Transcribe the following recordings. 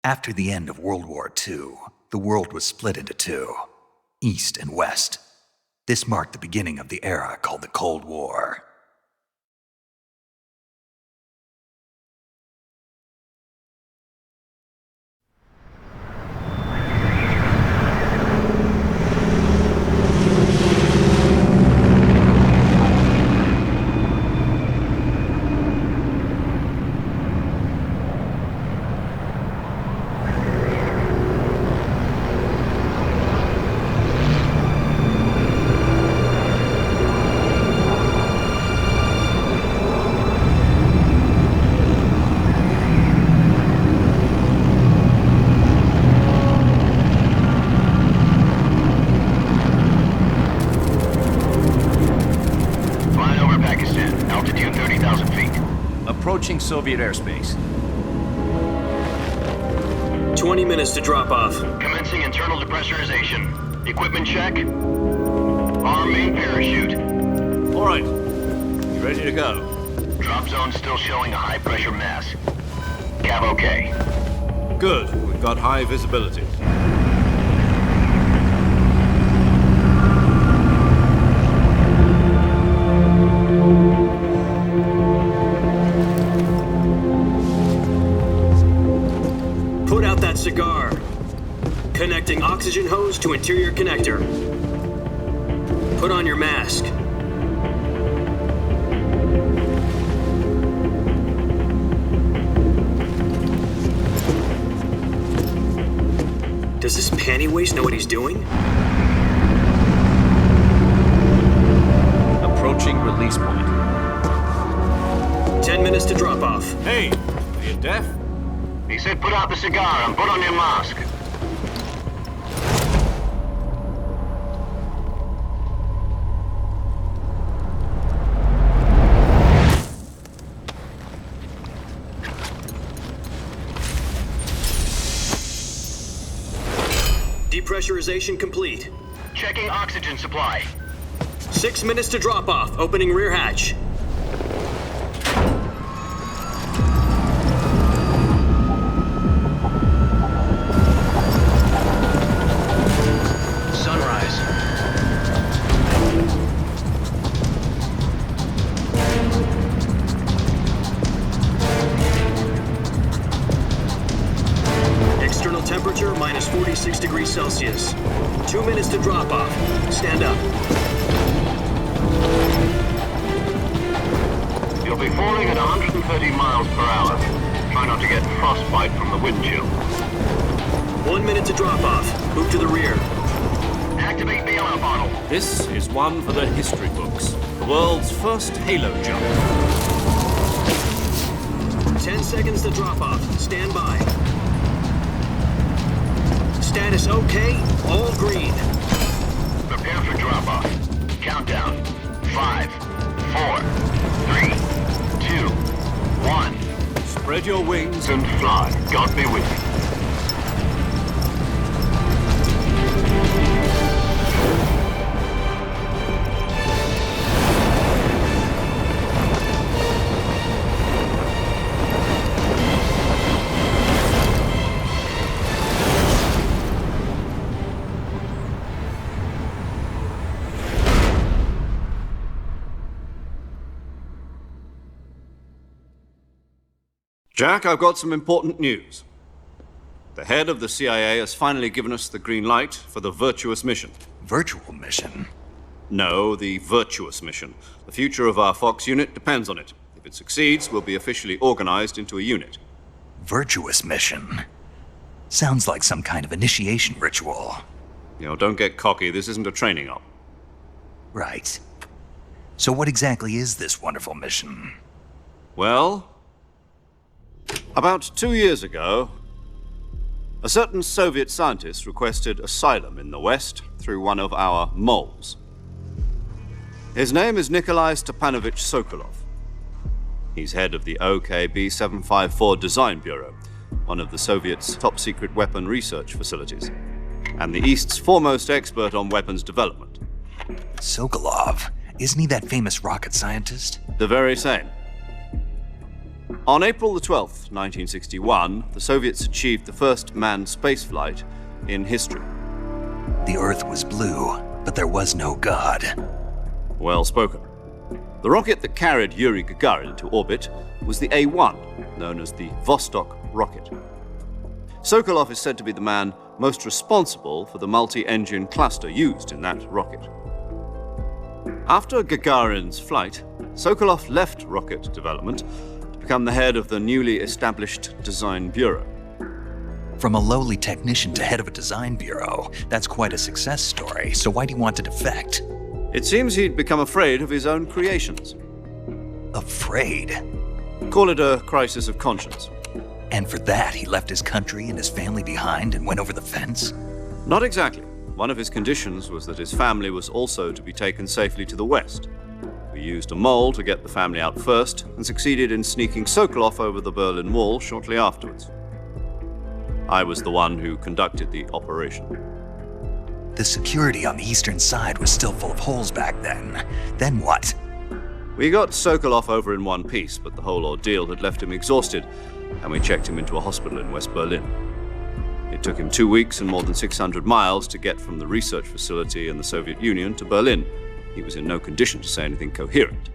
After the end of World War II, the world was split into two, East and West. This marked the beginning of the era called the Cold War. Approaching Soviet airspace. 20 minutes to drop off. Commencing internal depressurization. Equipment check. Arm main parachute. All right. You ready to go? Drop zone still showing a high pressure mass. Cav okay. Good. We've got high visibility. Cigar. Connecting oxygen hose to interior connector. Put on your mask. Does this panty waste know what he's doing? Approaching release point. 10 minutes to drop off. Hey, are you deaf? He said put out the cigar and put on your mask. Depressurization complete. Checking oxygen supply. 6 minutes to drop off. Opening rear hatch. Temperature minus 46 degrees Celsius. 2 minutes to drop off. Stand up. You'll be falling at 130 miles per hour. Try not to get frostbite from the wind chill. 1 minute to drop off. Move to the rear. Activate bailout bottle. This is one for the history books. The world's first halo jump. 10 seconds to drop off. Stand by. Status okay, all green. Prepare for drop-off. Countdown. 5, 4, 3, 2, 1. Spread your wings And fly. God be with you. Jack, I've got some important news. The head of the CIA has finally given us the green light for the virtuous mission. Virtual mission? No, the virtuous mission. The future of our Fox unit depends on it. If it succeeds, we'll be officially organized into a unit. Virtuous mission? Sounds like some kind of initiation ritual. You know, don't get cocky. This isn't a training op. Right. So what exactly is this wonderful mission? Well, about 2 years ago, a certain Soviet scientist requested asylum in the West through one of our moles. His name is Nikolai Stepanovich Sokolov. He's head of the OKB 754 Design Bureau, one of the Soviets' top-secret weapon research facilities, and the East's foremost expert on weapons development. Sokolov? Isn't he that famous rocket scientist? The very same. On April the 12th, 1961, the Soviets achieved the first manned spaceflight in history. The Earth was blue, but there was no God. Well spoken. The rocket that carried Yuri Gagarin into orbit was the A-1, known as the Vostok rocket. Sokolov is said to be the man most responsible for the multi-engine cluster used in that rocket. After Gagarin's flight, Sokolov left rocket development to become the head of the newly established Design Bureau. From a lowly technician to head of a design bureau, that's quite a success story, so why do you want to defect? It seems he'd become afraid of his own creations. Afraid? Call it a crisis of conscience. And for that, he left his country and his family behind and went over the fence? Not exactly. One of his conditions was that his family was also to be taken safely to the west. We used a mole to get the family out first and succeeded in sneaking Sokolov over the Berlin Wall shortly afterwards. I was the one who conducted the operation. The security on the eastern side was still full of holes back then. Then what? We got Sokolov over in one piece, but the whole ordeal had left him exhausted, and we checked him into a hospital in West Berlin. It took him 2 weeks and more than 600 miles to get from the research facility in the Soviet Union to Berlin. He was in no condition to say anything coherent.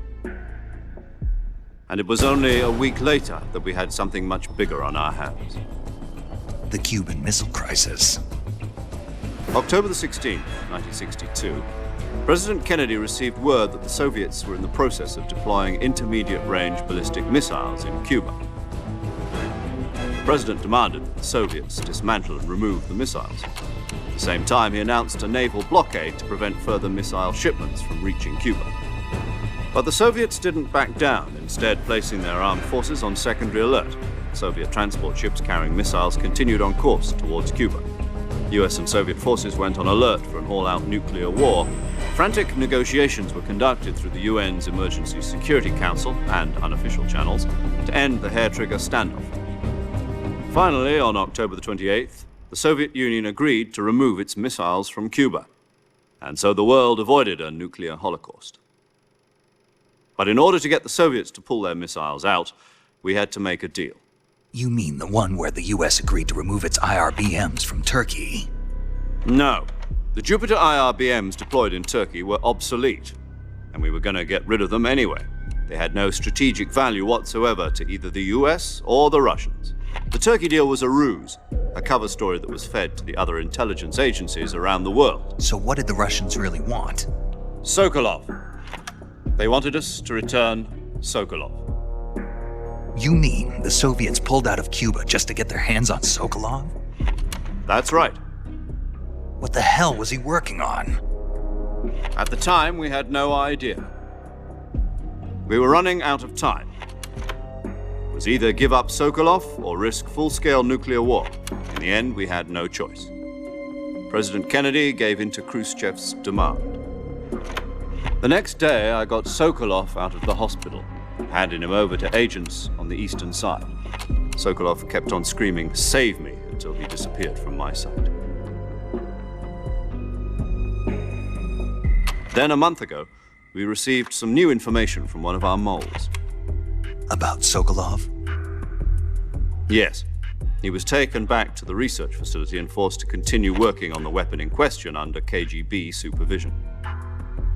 And it was only a week later that we had something much bigger on our hands. The Cuban Missile Crisis. October the 16th, 1962, President Kennedy received word that the Soviets were in the process of deploying intermediate-range ballistic missiles in Cuba. The President demanded that the Soviets dismantle and remove the missiles. At the same time, he announced a naval blockade to prevent further missile shipments from reaching Cuba. But the Soviets didn't back down, instead placing their armed forces on secondary alert. Soviet transport ships carrying missiles continued on course towards Cuba. US and Soviet forces went on alert for an all-out nuclear war. Frantic negotiations were conducted through the UN's Emergency Security Council and unofficial channels to end the hair-trigger standoff. Finally, on October the 28th, the Soviet Union agreed to remove its missiles from Cuba. And so the world avoided a nuclear holocaust. But in order to get the Soviets to pull their missiles out, we had to make a deal. You mean the one where the US agreed to remove its IRBMs from Turkey? No. The Jupiter IRBMs deployed in Turkey were obsolete, and we were going to get rid of them anyway. They had no strategic value whatsoever to either the US or the Russians. The Turkey deal was a ruse, a cover story that was fed to the other intelligence agencies around the world. So what did the Russians really want? Sokolov. They wanted us to return Sokolov. You mean the Soviets pulled out of Cuba just to get their hands on Sokolov? That's right. What the hell was he working on? At the time, we had no idea. We were running out of time. It was either give up Sokolov or risk full-scale nuclear war. In the end, we had no choice. President Kennedy gave in to Khrushchev's demand. The next day, I got Sokolov out of the hospital, handing him over to agents on the eastern side. Sokolov kept on screaming, "Save me," until he disappeared from my sight. Then a month ago, we received some new information from one of our moles. About Sokolov? Yes. He was taken back to the research facility and forced to continue working on the weapon in question under KGB supervision.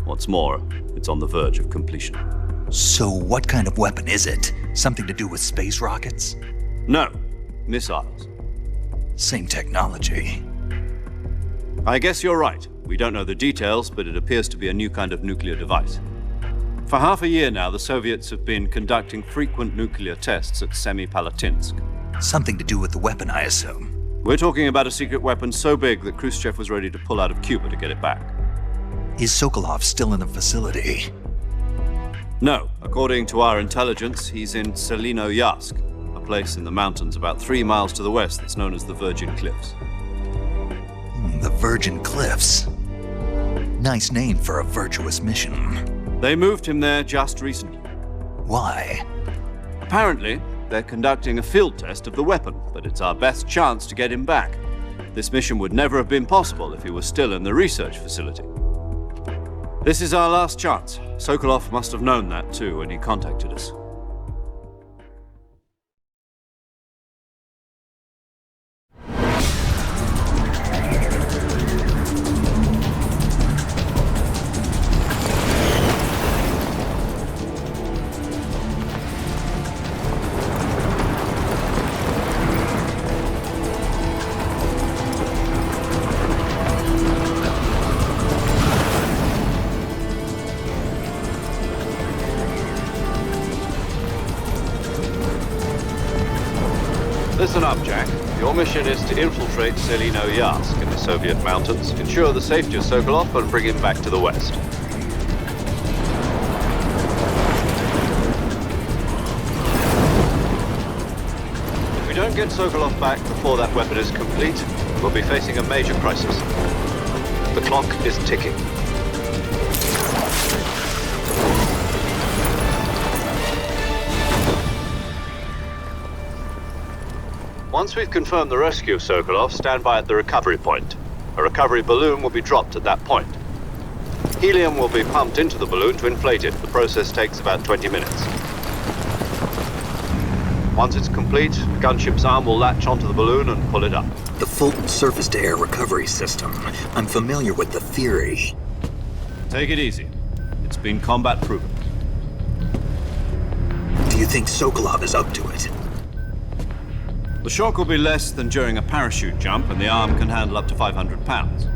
What's more, it's on the verge of completion. So what kind of weapon is it? Something to do with space rockets? No, missiles. Same technology. I guess you're right. We don't know the details, but it appears to be a new kind of nuclear device. For half a year now, the Soviets have been conducting frequent nuclear tests at Semipalatinsk. Something to do with the weapon, I assume. We're talking about a secret weapon so big that Khrushchev was ready to pull out of Cuba to get it back. Is Sokolov still in the facility? No. According to our intelligence, he's in Selinoyarsk, a place in the mountains about 3 miles to the west that's known as the Virgin Cliffs. The Virgin Cliffs. Nice name for a virtuous mission. They moved him there just recently. Why? Apparently, they're conducting a field test of the weapon, but it's our best chance to get him back. This mission would never have been possible if he was still in the research facility. This is our last chance. Sokolov must have known that too when he contacted us. Listen up, Jack. Your mission is to infiltrate Selino-Yarsk in the Soviet mountains, ensure the safety of Sokolov, and bring him back to the West. If we don't get Sokolov back before that weapon is complete, we'll be facing a major crisis. The clock is ticking. Once we've confirmed the rescue of Sokolov, stand by at the recovery point. A recovery balloon will be dropped at that point. Helium will be pumped into the balloon to inflate it. The process takes about 20 minutes. Once it's complete, the gunship's arm will latch onto the balloon and pull it up. The Fulton surface-to-air recovery system. I'm familiar with the theory. Take it easy. It's been combat-proven. Do you think Sokolov is up to it? The shock will be less than during a parachute jump, and the arm can handle up to 500 pounds.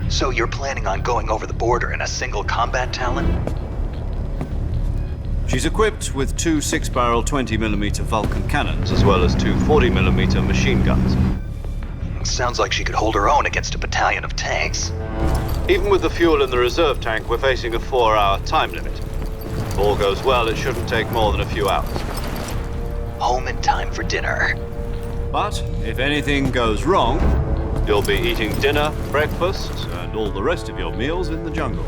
So you're planning on going over the border in a single combat Talon? She's equipped with two 6-barrel 20mm Vulcan cannons, as well as two 40mm machine guns. Sounds like she could hold her own against a battalion of tanks. Even with the fuel in the reserve tank, we're facing a 4-hour time limit. If all goes well, it shouldn't take more than a few hours. Home in time for dinner. But if anything goes wrong, you'll be eating dinner, breakfast, and all the rest of your meals in the jungle.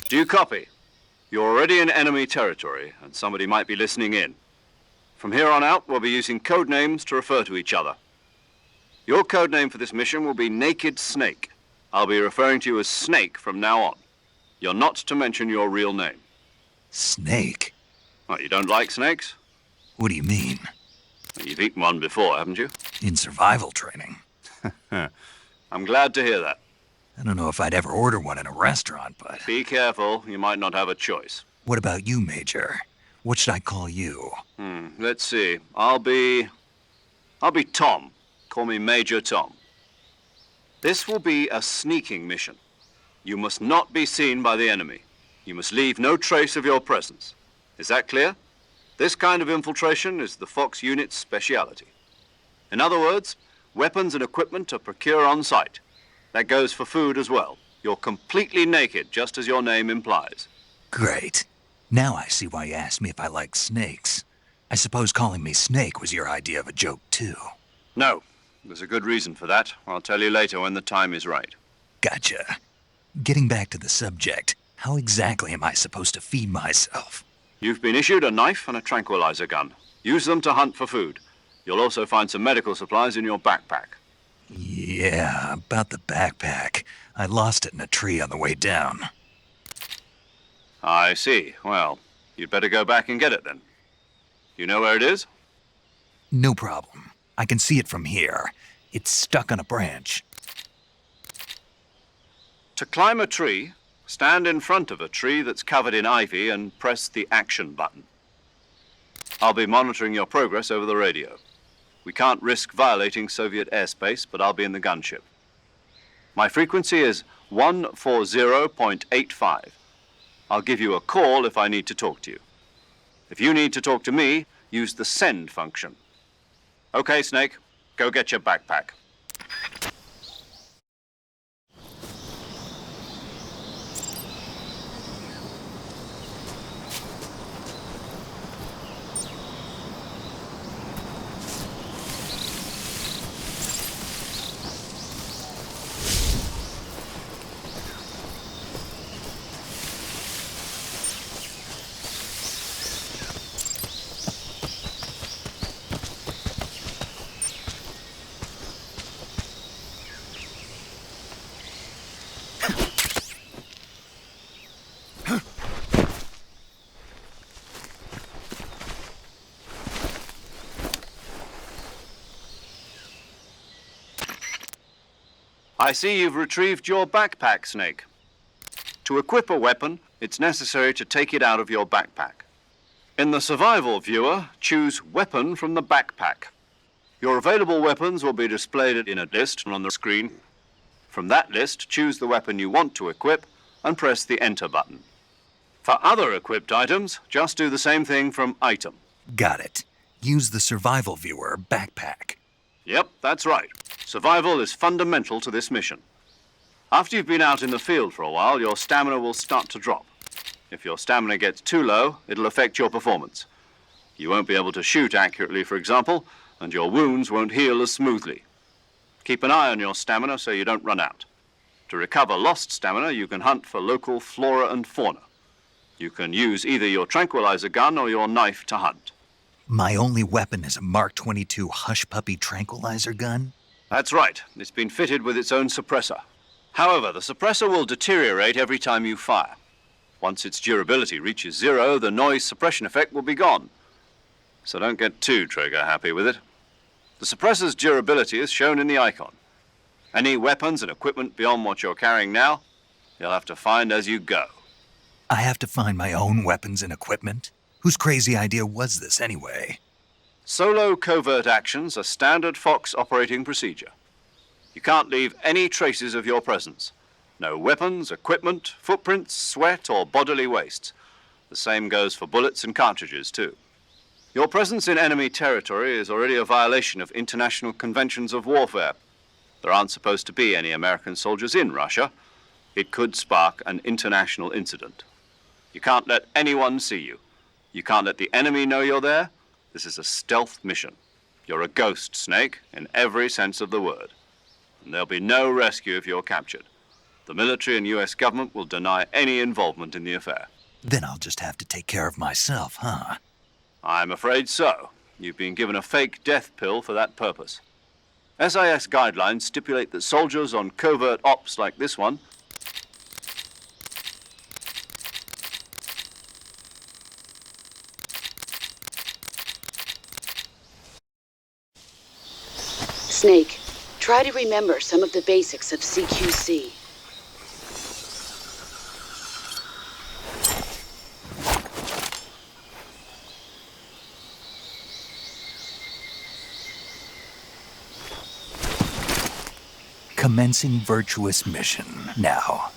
Do you copy? You're already in enemy territory, and somebody might be listening in. From here on out, we'll be using code names to refer to each other. Your code name for this mission will be Naked Snake. I'll be referring to you as Snake from now on. You're not to mention your real name. Snake? What, you don't like snakes? What do you mean? You've eaten one before, haven't you? In survival training. I'm glad to hear that. I don't know if I'd ever order one in a restaurant, but... Be careful, you might not have a choice. What about you, Major? What should I call you? Let's see. I'll be Tom. Call me Major Tom. This will be a sneaking mission. You must not be seen by the enemy. You must leave no trace of your presence. Is that clear? This kind of infiltration is the Fox unit's speciality. In other words, weapons and equipment are procured on site. That goes for food as well. You're completely naked, just as your name implies. Great. Now I see why you asked me if I like snakes. I suppose calling me Snake was your idea of a joke, too. No, there's a good reason for that. I'll tell you later when the time is right. Gotcha. Getting back to the subject, how exactly am I supposed to feed myself? You've been issued a knife and a tranquilizer gun. Use them to hunt for food. You'll also find some medical supplies in your backpack. Yeah, about the backpack. I lost it in a tree on the way down. I see. Well, you'd better go back and get it then. You know where it is? No problem. I can see it from here. It's stuck on a branch. To climb a tree, stand in front of a tree that's covered in ivy and press the action button. I'll be monitoring your progress over the radio. We can't risk violating Soviet airspace, but I'll be in the gunship. My frequency is 140.85. I'll give you a call if I need to talk to you. If you need to talk to me, use the send function. Okay, Snake, go get your backpack. I see you've retrieved your backpack, Snake. To equip a weapon, it's necessary to take it out of your backpack. In the survival viewer, choose Weapon from the backpack. Your available weapons will be displayed in a list on the screen. From that list, choose the weapon you want to equip and press the Enter button. For other equipped items, just do the same thing from Item. Got it. Use the survival viewer backpack. Yep, that's right. Survival is fundamental to this mission. After you've been out in the field for a while, your stamina will start to drop. If your stamina gets too low, it'll affect your performance. You won't be able to shoot accurately, for example, and your wounds won't heal as smoothly. Keep an eye on your stamina so you don't run out. To recover lost stamina, you can hunt for local flora and fauna. You can use either your tranquilizer gun or your knife to hunt. My only weapon is a Mark 22 Hush Puppy tranquilizer gun? That's right. It's been fitted with its own suppressor. However, the suppressor will deteriorate every time you fire. Once its durability reaches 0, the noise suppression effect will be gone. So don't get too trigger-happy with it. The suppressor's durability is shown in the icon. Any weapons and equipment beyond what you're carrying now, you'll have to find as you go. I have to find my own weapons and equipment? Whose crazy idea was this anyway? Solo covert actions are standard Fox operating procedure. You can't leave any traces of your presence. No weapons, equipment, footprints, sweat, or bodily waste. The same goes for bullets and cartridges, too. Your presence in enemy territory is already a violation of international conventions of warfare. There aren't supposed to be any American soldiers in Russia. It could spark an international incident. You can't let anyone see you. You can't let the enemy know you're there. This is a stealth mission. You're a ghost, Snake, in every sense of the word. And there'll be no rescue if you're captured. The military and U.S. government will deny any involvement in the affair. Then I'll just have to take care of myself, huh? I'm afraid so. You've been given a fake death pill for that purpose. SIS guidelines stipulate that soldiers on covert ops like this one Snake, try to remember some of the basics of CQC. Commencing virtuous mission now.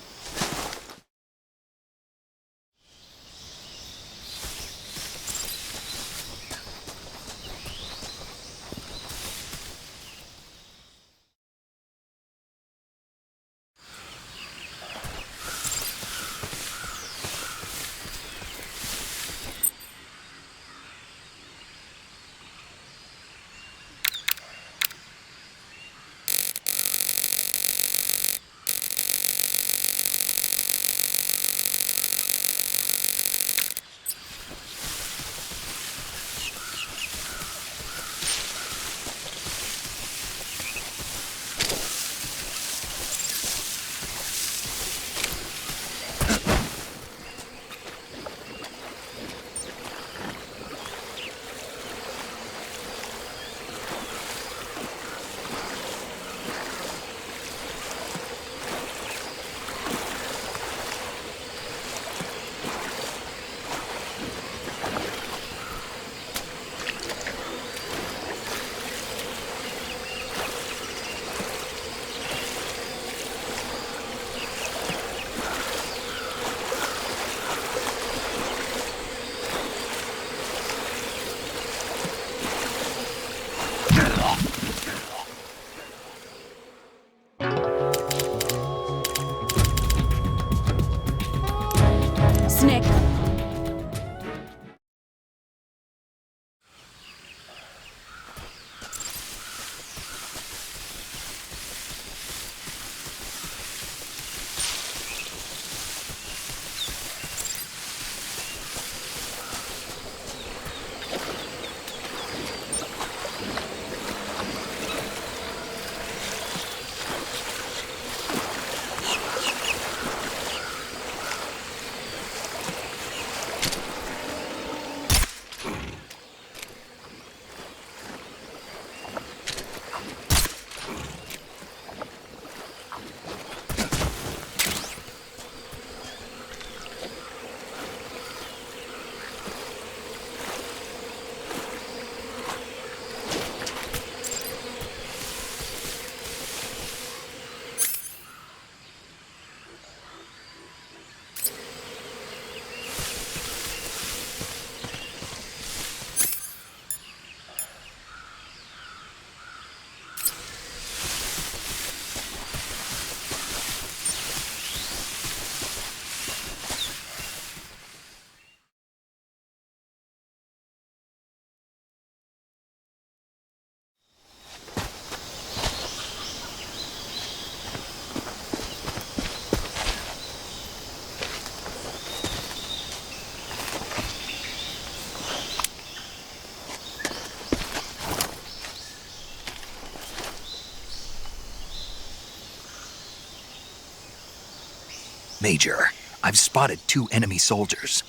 Major, I've spotted 2 enemy soldiers.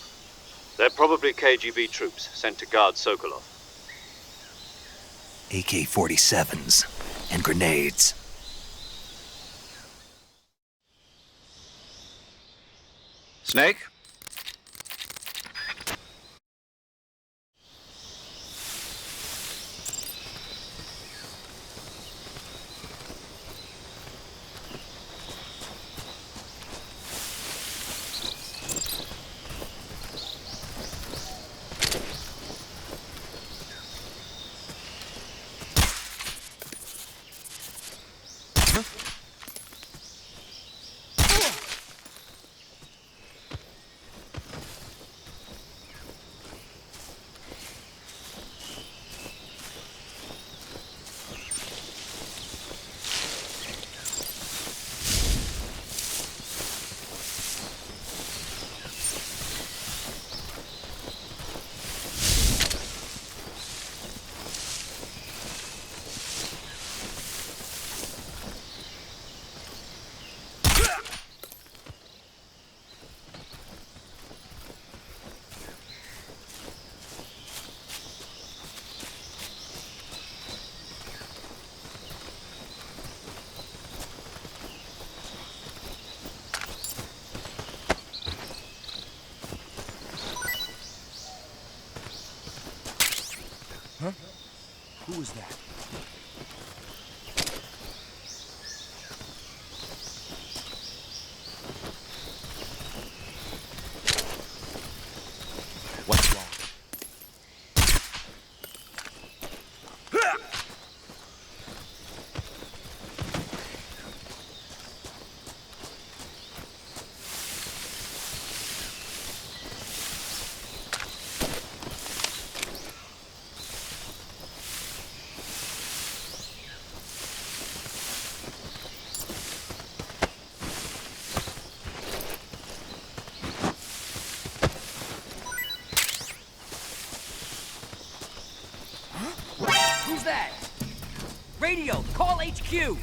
They're probably KGB troops sent to guard Sokolov. AK-47s and grenades. Snake? Who was that? What's wrong? Who's that? Radio, call HQ!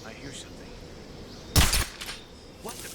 I hear something. What the?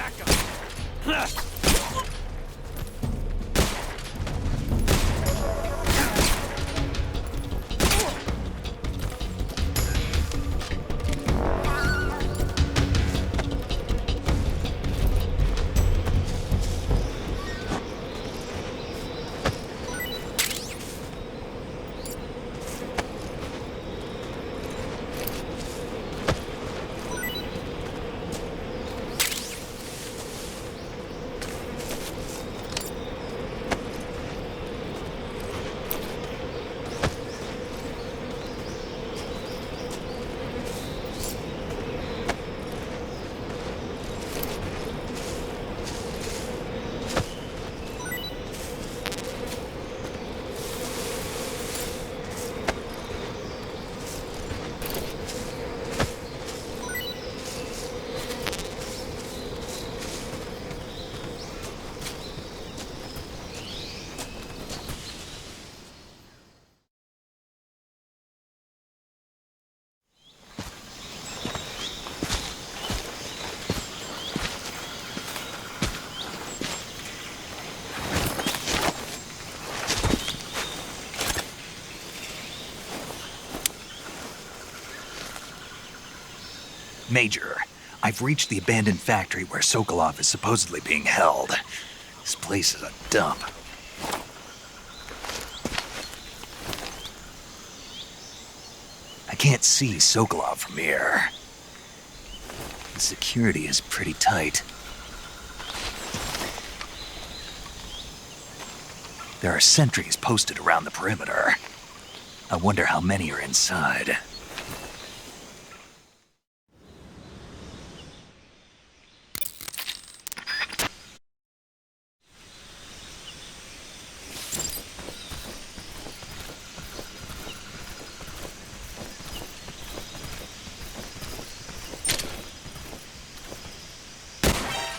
backup! Major, I've reached the abandoned factory where Sokolov is supposedly being held. This place is a dump. I can't see Sokolov from here. The security is pretty tight. There are sentries posted around the perimeter. I wonder how many are inside.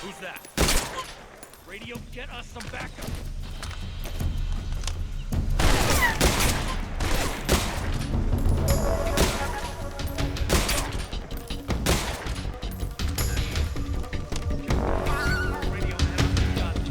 Who's that? Radio, get us some backup! Radio, man, we got this.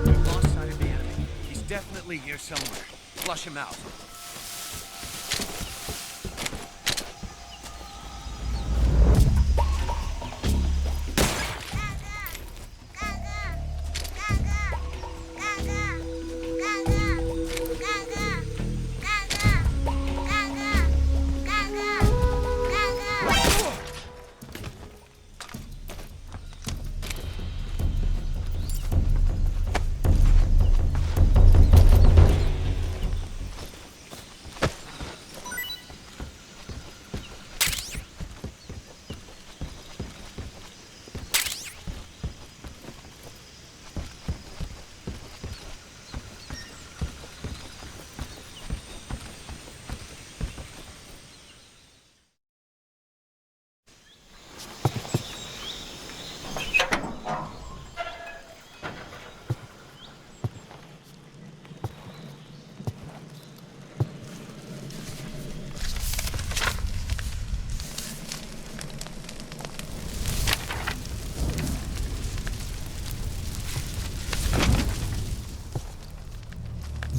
We've lost sight of the enemy. He's definitely here somewhere. Flush him out.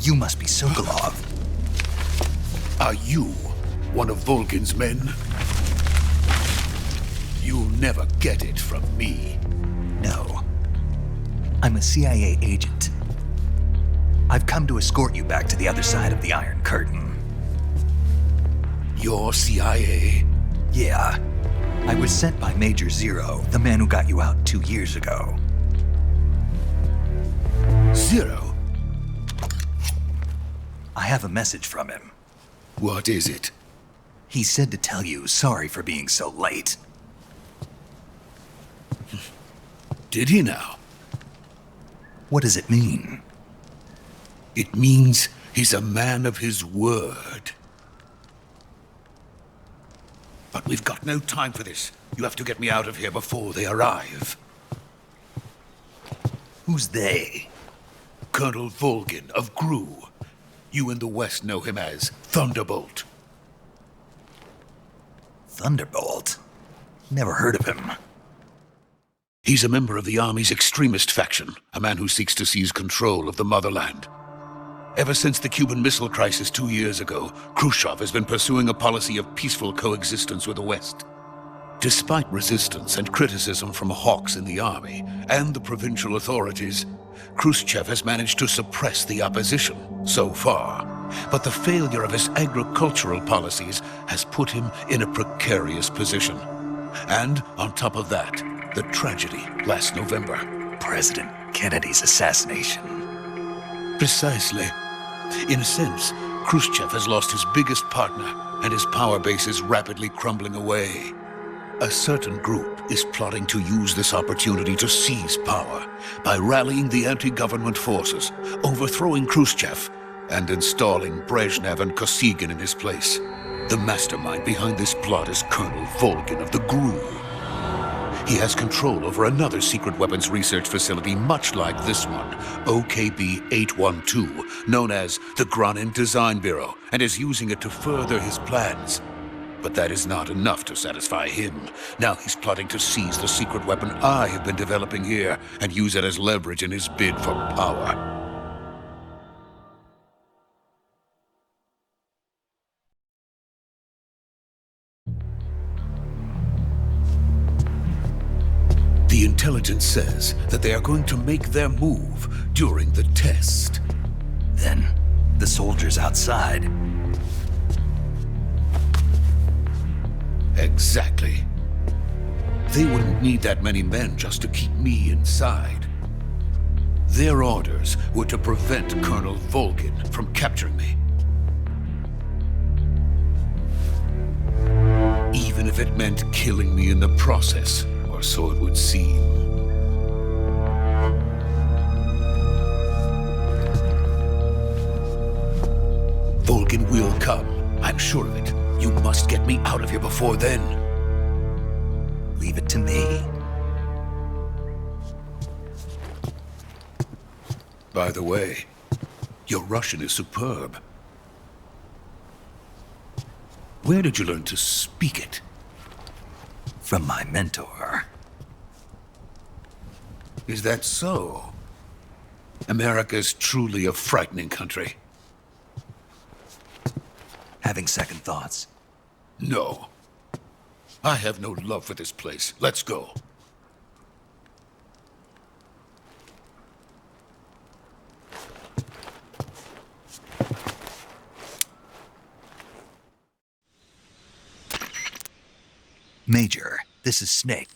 You must be Sokolov. Are you one of Volgin's men? You'll never get it from me. No. I'm a CIA agent. I've come to escort you back to the other side of the Iron Curtain. You're CIA? Yeah. I was sent by Major Zero, the man who got you out 2 years ago. Zero? I have a message from him. What is it? He said to tell you sorry for being so late. Did he now? What does it mean? It means he's a man of his word. But we've got no time for this. You have to get me out of here before they arrive. Who's they? Colonel Volgin of GRU. You in the West know him as Thunderbolt. Thunderbolt? Never heard of him. He's a member of the Army's extremist faction, a man who seeks to seize control of the motherland. Ever since the Cuban Missile Crisis 2 years ago, Khrushchev has been pursuing a policy of peaceful coexistence with the West. Despite resistance and criticism from hawks in the army and the provincial authorities, Khrushchev has managed to suppress the opposition so far. But the failure of his agricultural policies has put him in a precarious position. And on top of that, the tragedy last November. President Kennedy's assassination. Precisely. In a sense, Khrushchev has lost his biggest partner, and his power base is rapidly crumbling away. A certain group is plotting to use this opportunity to seize power by rallying the anti-government forces, overthrowing Khrushchev, and installing Brezhnev and Kosygin in his place. The mastermind behind this plot is Colonel Volgin of the GRU. He has control over another secret weapons research facility much like this one, OKB-812, known as the Granin Design Bureau, and is using it to further his plans. But that is not enough to satisfy him. Now he's plotting to seize the secret weapon I have been developing here and use it as leverage in his bid for power. The intelligence says that they are going to make their move during the test. Then, the soldiers outside. Exactly. They wouldn't need that many men just to keep me inside. Their orders were to prevent Colonel Volgin from capturing me. Even if it meant killing me in the process, or so it would seem. Volgin will come, I'm sure of it. You must get me out of here before then. Leave it to me. By the way, your Russian is superb. Where did you learn to speak it? From my mentor. Is that so? America is truly a frightening country. Having second thoughts. No. I have no love for this place. Let's go. Major, this is Snake.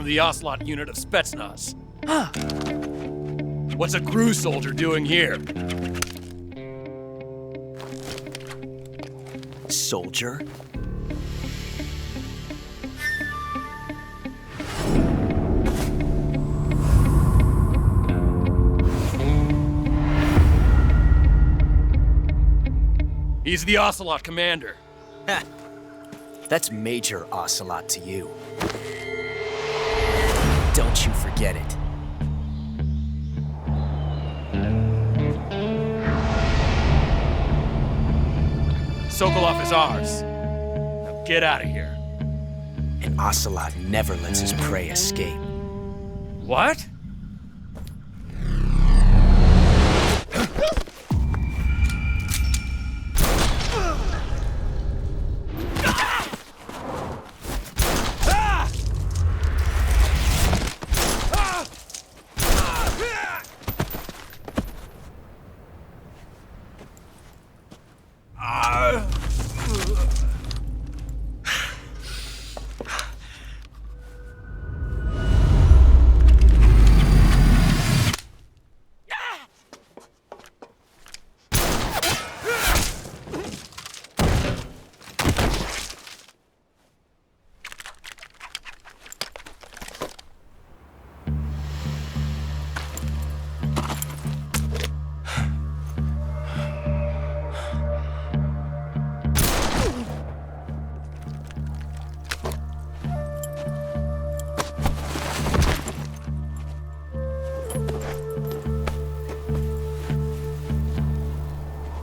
from the Ocelot unit of Spetsnaz. What's a crew soldier doing here? Soldier? He's the Ocelot commander. Ha! That's Major Ocelot to you. Don't you forget it. Sokolov is ours. Now get out of here. And Ocelot never lets his prey escape. What?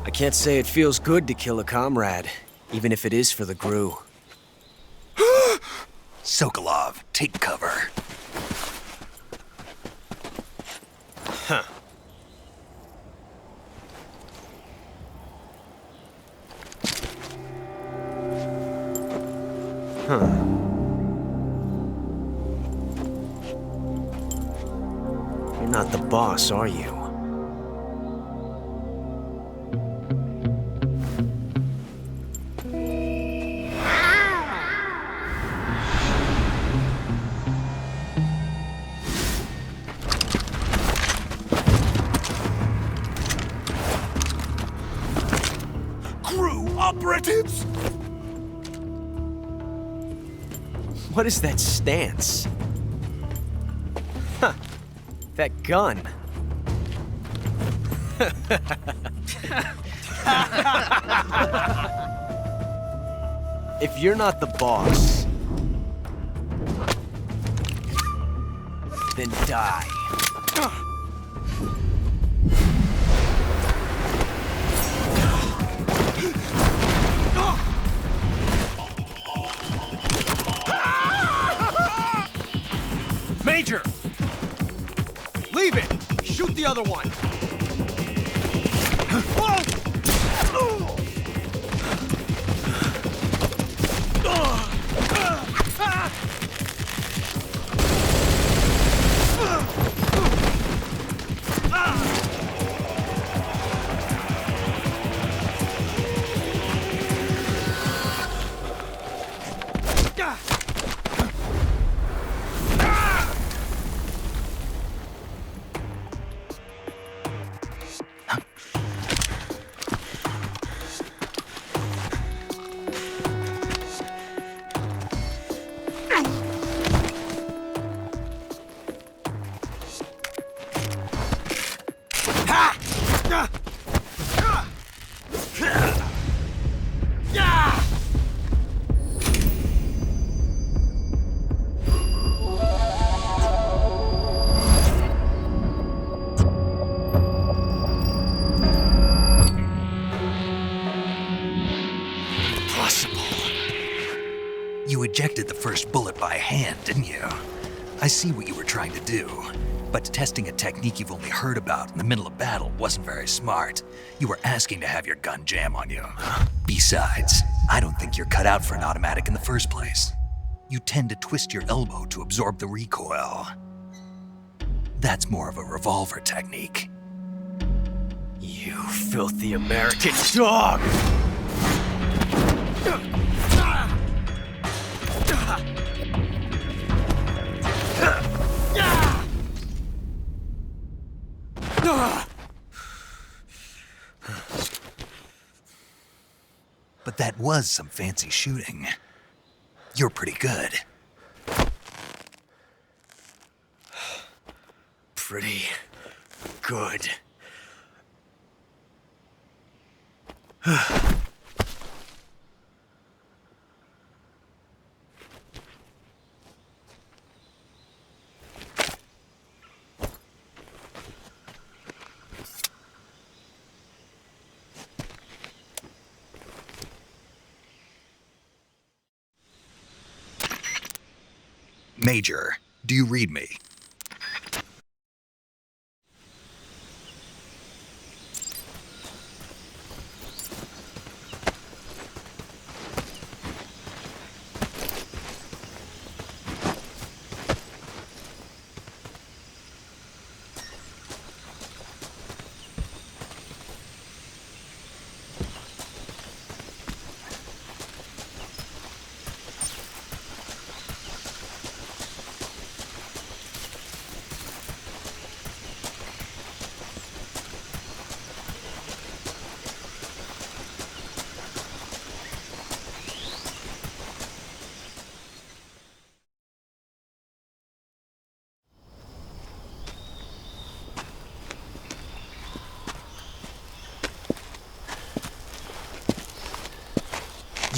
I can't say it feels good to kill a comrade, even if it is for the GRU. Sokolov, take cover. Huh. You're not the boss, are you? Operatives! What is that stance? Huh. That gun. If you're not the boss, then die. Major! Leave it! Shoot the other one! You ejected the first bullet by hand, didn't you? I see what you were trying to do. But testing a technique you've only heard about in the middle of battle wasn't very smart. You were asking to have your gun jam on you. Besides, I don't think you're cut out for an automatic in the first place. You tend to twist your elbow to absorb the recoil. That's more of a revolver technique. You filthy American dog! But that was some fancy shooting. You're pretty good. Pretty good. Major, do you read me?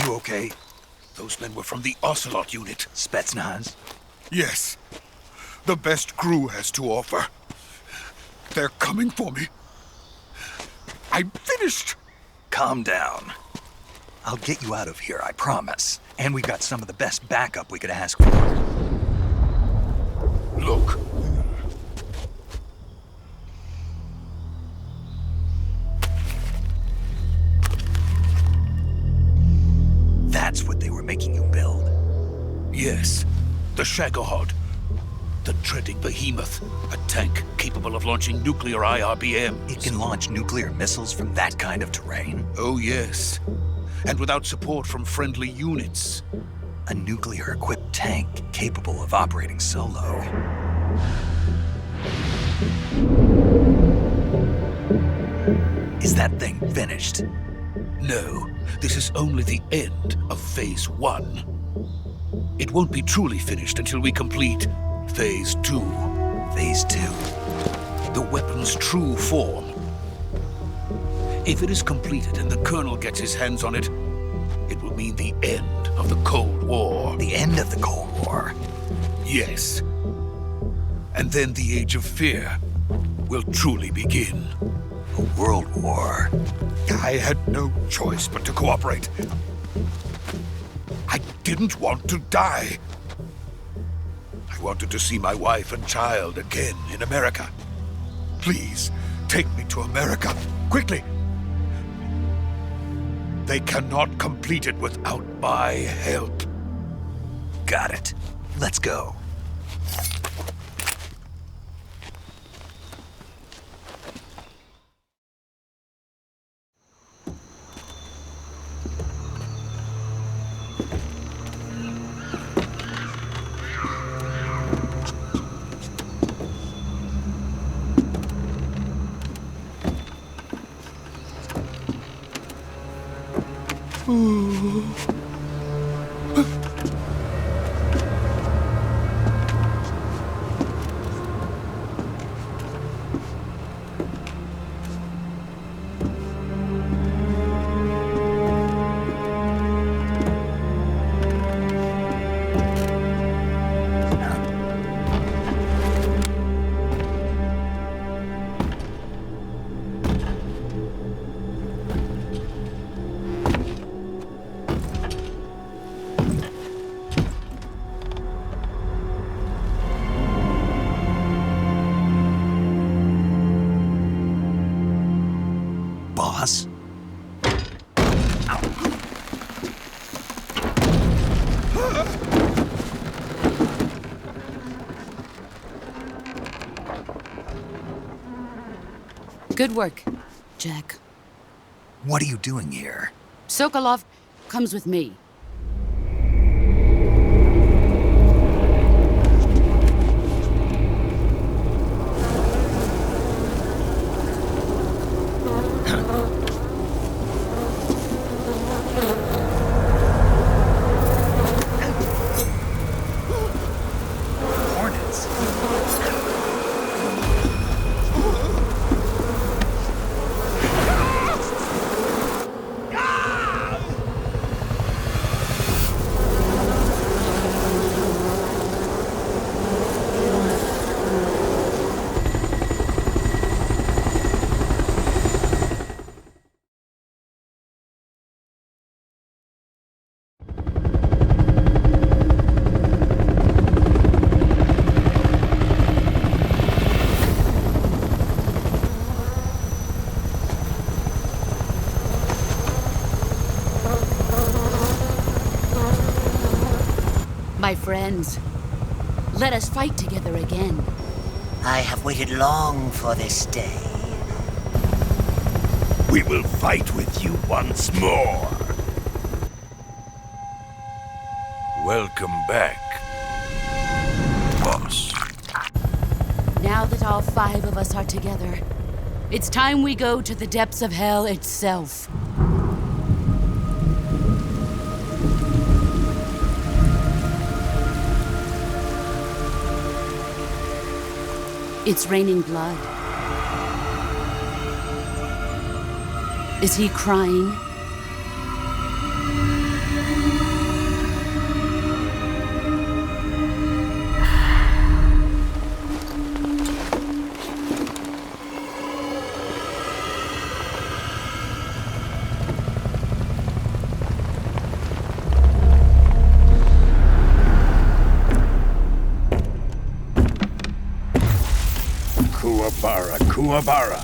You okay? Those men were from the Ocelot unit. Spetsnaz? Yes. The best crew has to offer. They're coming for me. I'm finished. Calm down. I'll get you out of here, I promise. And we've got some of the best backup we could ask for. Look. That's what they were making you build. Yes. The Shagohod. The dreading behemoth. A tank capable of launching nuclear IRBMs. It can launch nuclear missiles from that kind of terrain? Oh, yes. And without support from friendly units. A nuclear-equipped tank capable of operating solo. Is that thing finished? No, this is only the end of Phase 1. It won't be truly finished until we complete Phase 2. Phase 2? The weapon's true form. If it is completed and the Colonel gets his hands on it, it will mean the end of the Cold War. The end of the Cold War? Yes. And then the Age of Fear will truly begin. A world war? I had no choice but to cooperate. I didn't want to die. I wanted to see my wife and child again in America. Please, take me to America, quickly. They cannot complete it without my help. Got it. Let's go. Boss? Good work, Jack. What are you doing here? Sokolov comes with me. My friends, let us fight together again. I have waited long for this day. We will fight with you once more. Welcome back, boss. Now that all 5 of us are together, it's time we go to the depths of hell itself. It's raining blood. Is he crying? Kuwabara.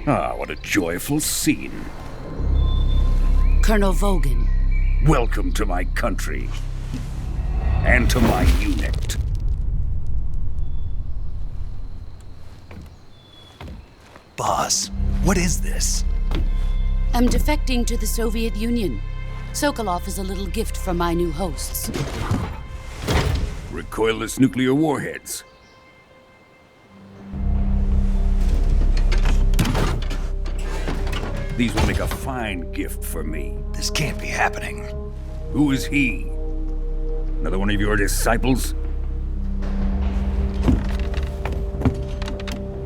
Ah, what a joyful scene. Colonel Volgin. Welcome to my country. And to my unit. Boss, what is this? I'm defecting to the Soviet Union. Sokolov is a little gift from my new hosts. Recoilless nuclear warheads. These will make a fine gift for me. This can't be happening. Who is he? Another one of your disciples?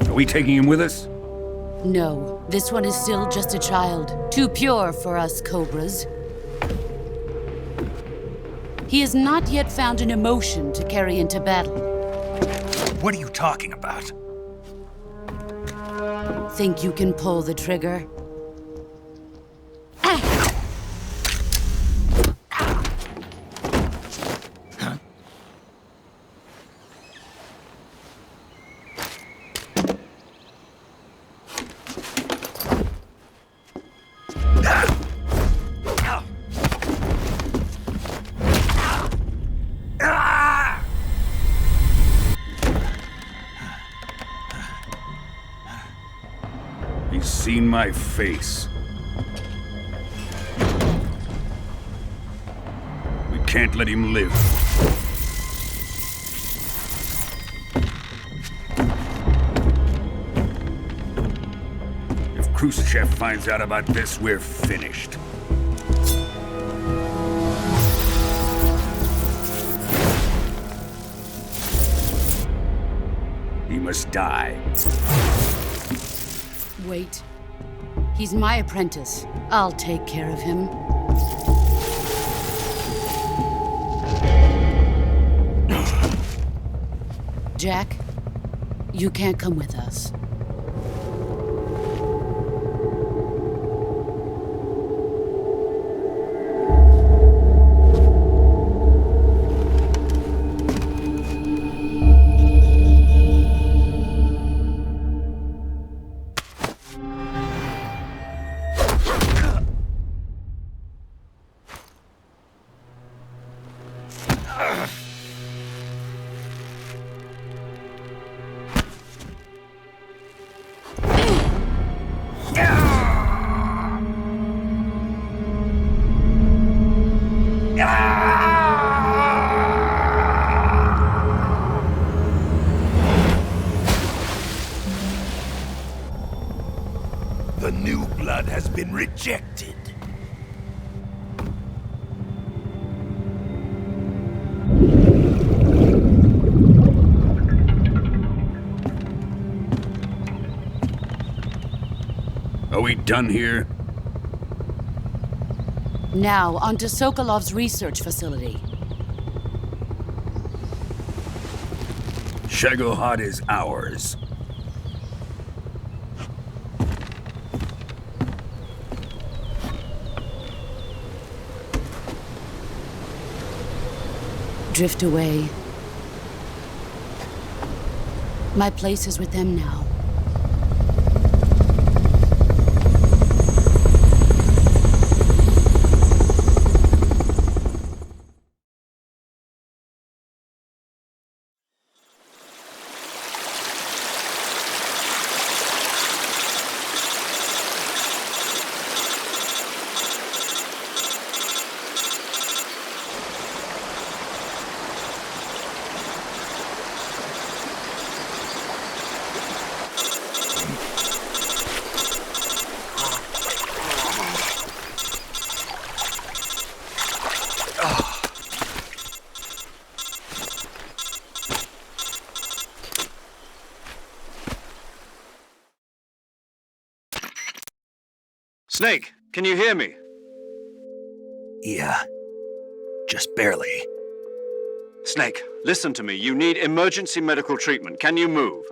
Are we taking him with us? No, this one is still just a child. Too pure for us Cobras. He has not yet found an emotion to carry into battle. What are you talking about? Think you can pull the trigger? He's seen my face. We can't let him live. If Khrushchev finds out about this, we're finished. He must die. Wait. He's my apprentice. I'll take care of him. Jack, you can't come with us. The new blood has been rejected. Are we done here? Now, onto Sokolov's research facility. Shagohod is ours. Drift away. My place is with them now. Snake, can you hear me? Yeah, just barely. Snake, listen to me. You need emergency medical treatment. Can you move?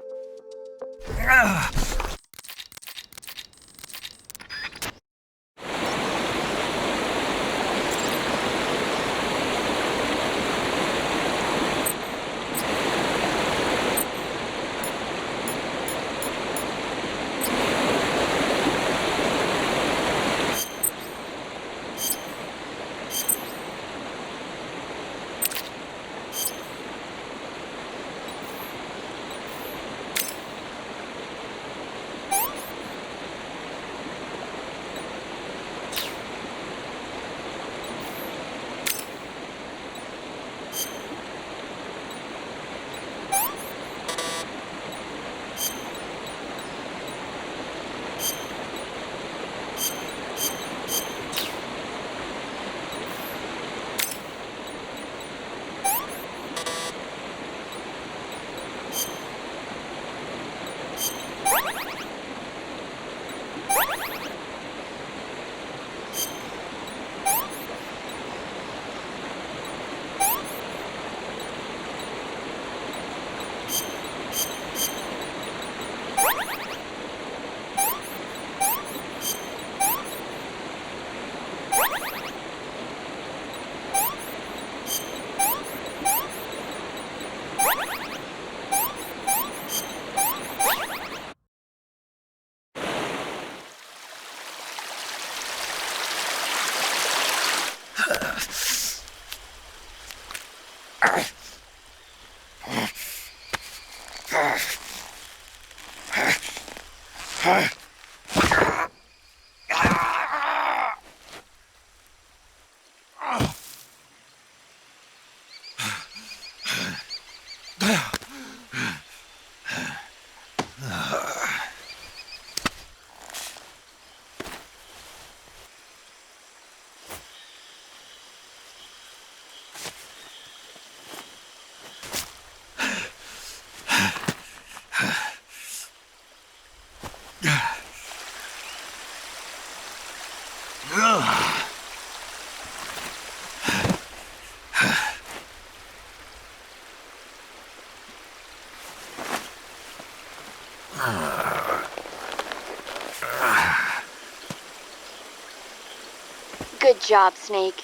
Good job, Snake.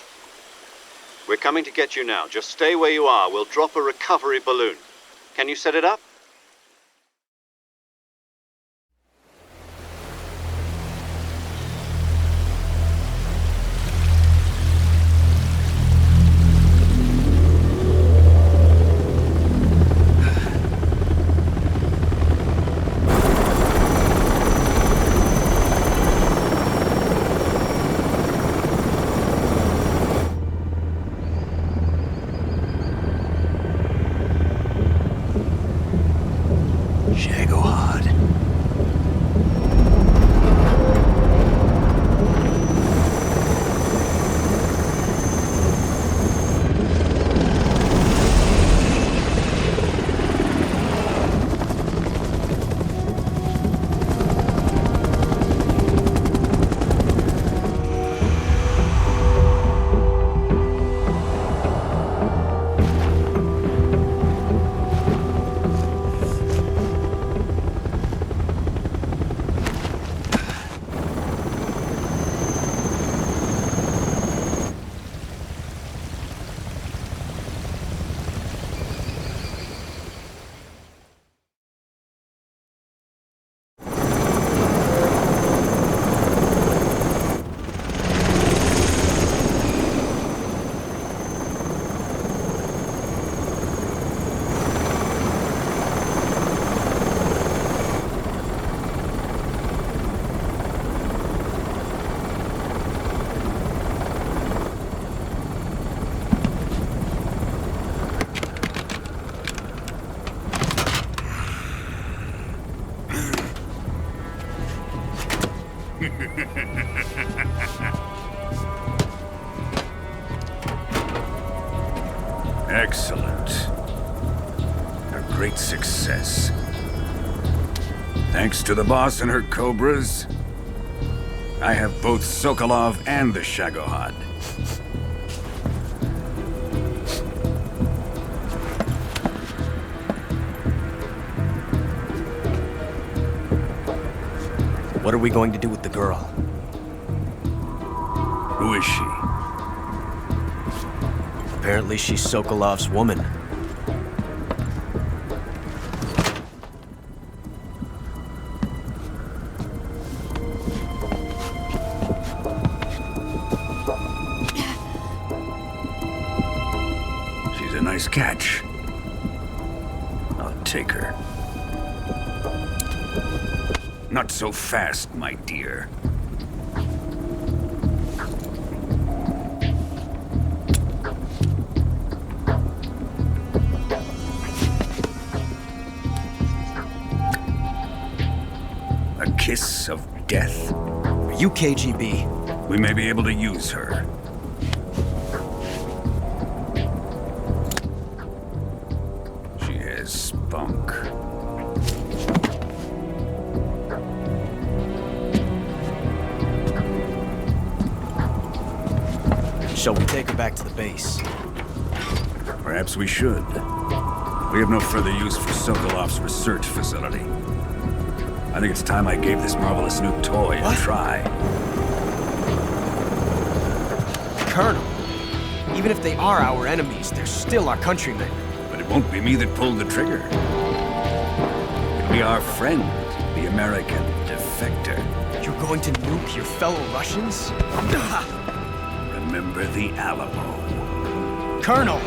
We're coming to get you now. Just stay where you are. We'll drop a recovery balloon. Can you set it up? Excellent. A great success. Thanks to the boss and her cobras, I have both Sokolov and the Shagohod. What are we going to do with the girl? Who is she? Apparently she's Sokolov's woman. She's a nice catch. I'll take her. Not so fast, my dear. A kiss of death? Are you KGB? We may be able to use her. She has spunk. Shall we take her back to the base? Perhaps we should. We have no further use for Sokolov's research facility. I think it's time I gave this marvelous new toy a try. Colonel, even if they are our enemies, they're still our countrymen. But it won't be me that pulled the trigger. It'll be our friend, the American defector. You're going to nuke your fellow Russians? Remember the Alamo. Colonel!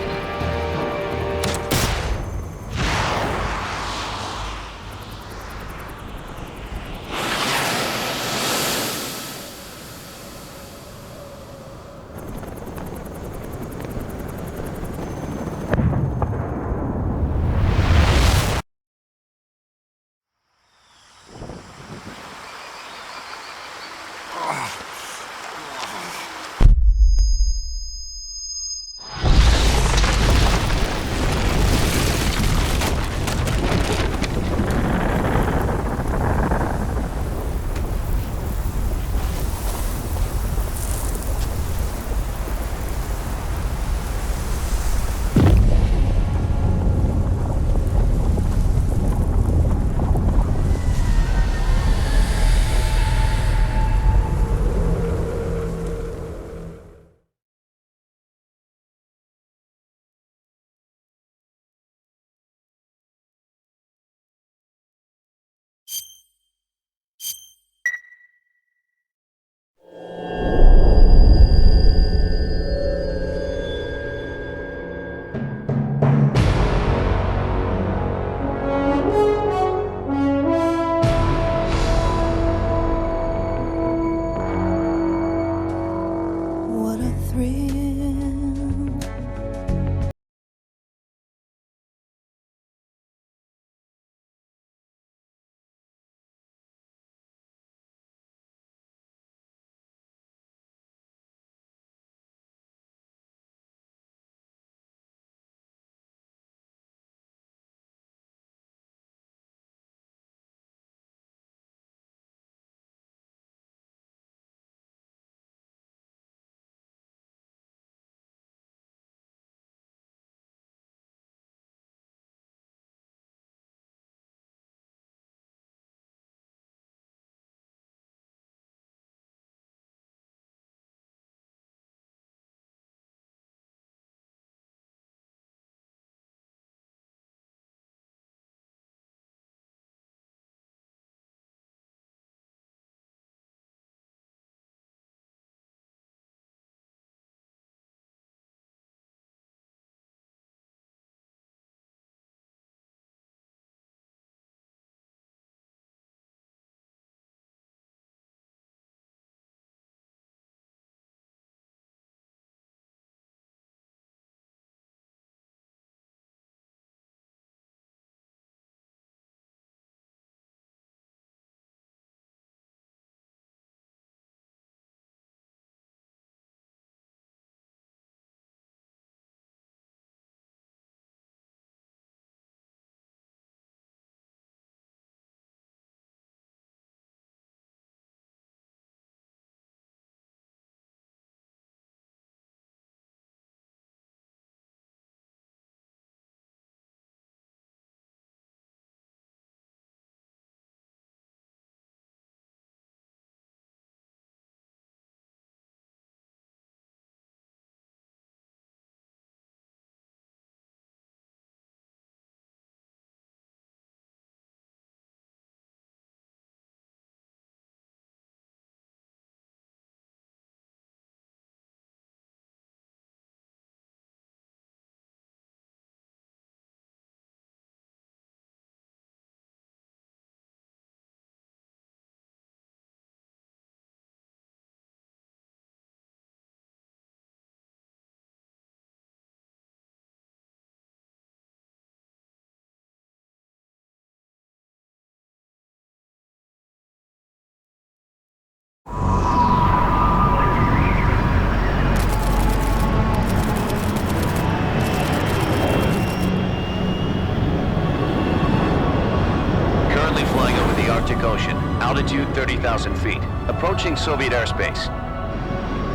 Arctic Ocean, altitude 30,000 feet, approaching Soviet airspace.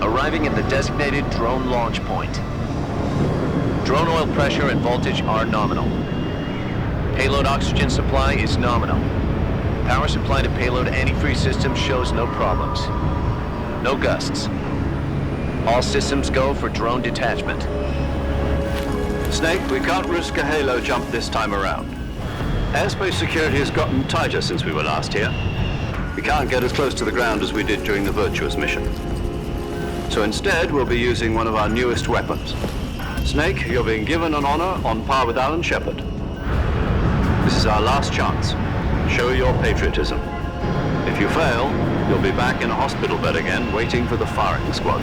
Arriving at the designated drone launch point. Drone oil pressure and voltage are nominal. Payload oxygen supply is nominal. Power supply to payload antifreeze system shows no problems. No gusts. All systems go for drone detachment. Snake, we can't risk a halo jump this time around. Airspace security has gotten tighter since we were last here. We can't get as close to the ground as we did during the Virtuous mission. So instead, we'll be using one of our newest weapons. Snake, you're being given an honor on par with Alan Shepard. This is our last chance. Show your patriotism. If you fail, you'll be back in a hospital bed again, waiting for the firing squad.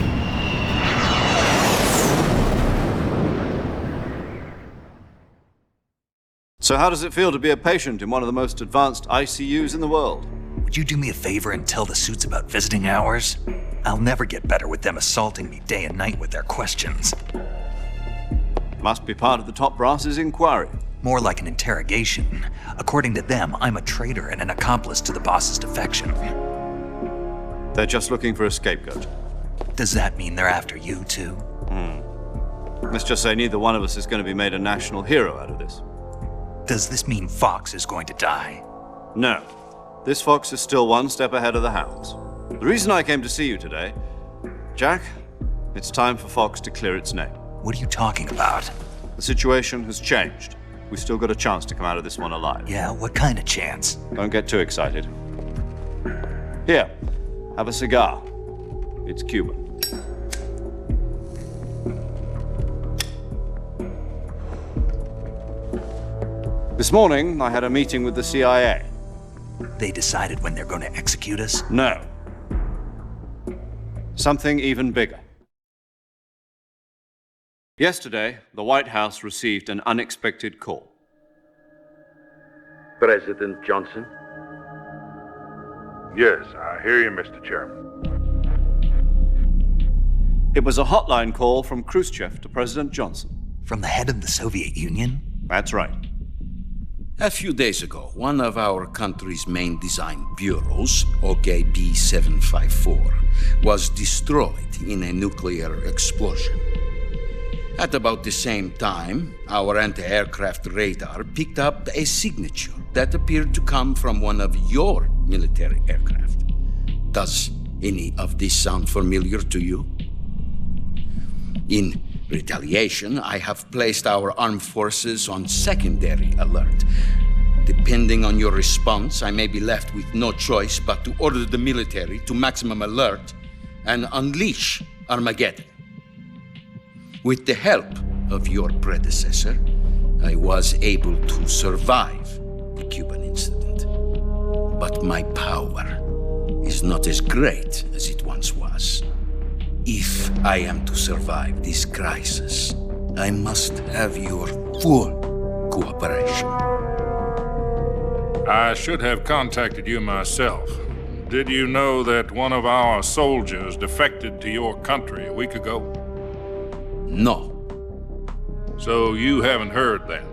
So how does it feel to be a patient in one of the most advanced ICUs in the world? Would you do me a favor and tell the suits about visiting hours? I'll never get better with them assaulting me day and night with their questions. Must be part of the top brass's inquiry. More like an interrogation. According to them, I'm a traitor and an accomplice to the boss's defection. They're just looking for a scapegoat. Does that mean they're after you, too? Let's just say neither one of us is going to be made a national hero out of this. Does this mean Fox is going to die? No. This fox is still one step ahead of the hounds. The reason I came to see you today, Jack, it's time for Fox to clear its name. What are you talking about? The situation has changed. We've still got a chance to come out of this one alive. Yeah, what kind of chance? Don't get too excited. Here, have a cigar. It's Cuban. This morning, I had a meeting with the CIA. They decided when they're going to execute us? No. Something even bigger. Yesterday, the White House received an unexpected call. President Johnson? Yes, I hear you, Mr. Chairman. It was a hotline call from Khrushchev to President Johnson. From the head of the Soviet Union? That's right. A few days ago, one of our country's main design bureaus, OKB 754, was destroyed in a nuclear explosion. At about the same time, our anti-aircraft radar picked up a signature that appeared to come from one of your military aircraft. Does any of this sound familiar to you? In retaliation, I have placed our armed forces on secondary alert. Depending on your response, I may be left with no choice but to order the military to maximum alert and unleash Armageddon. With the help of your predecessor, I was able to survive the Cuban incident. But my power is not as great as it once was. If I am to survive this crisis, I must have your full cooperation. I should have contacted you myself. Did you know that one of our soldiers defected to your country a week ago? No. So you haven't heard then.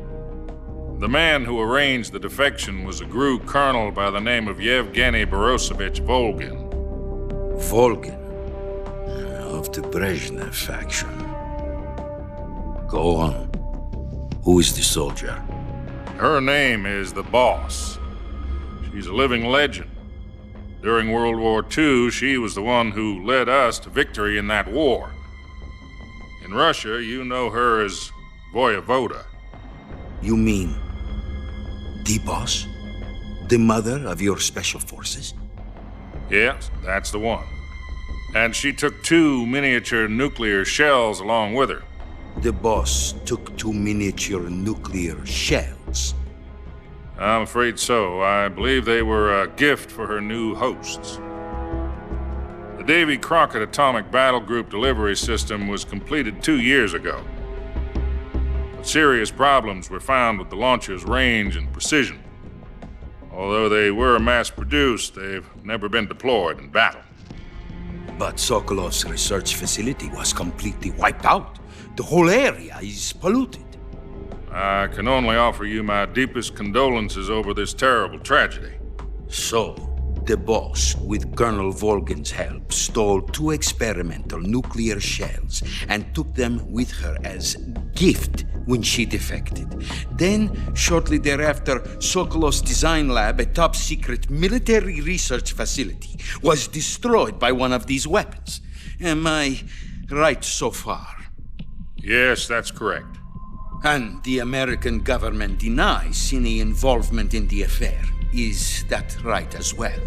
The man who arranged the defection was a GRU colonel by the name of Yevgeny Borisovich Volgin. Volgin? Of the Brezhnev faction. Go on. Who is the soldier? Her name is the Boss. She's a living legend. During World War II, she was the one who led us to victory in that war. In Russia, you know her as Voyevoda. You mean the Boss? The mother of your special forces? Yes, that's the one. And she took 2 miniature nuclear shells along with her. The Boss took 2 miniature nuclear shells? I'm afraid so. I believe they were a gift for her new hosts. The Davy Crockett Atomic Battle Group delivery system was completed 2 years ago. But serious problems were found with the launcher's range and precision. Although they were mass-produced, they've never been deployed in battle. But Sokolov's research facility was completely wiped out. The whole area is polluted. I can only offer you my deepest condolences over this terrible tragedy. So, the boss, with Colonel Volgin's help, stole 2 experimental nuclear shells and took them with her as gift when she defected. Then, shortly thereafter, Sokolov's design lab, a top-secret military research facility, was destroyed by one of these weapons. Am I right so far? Yes, that's correct. And the American government denies any involvement in the affair. Is that right as well?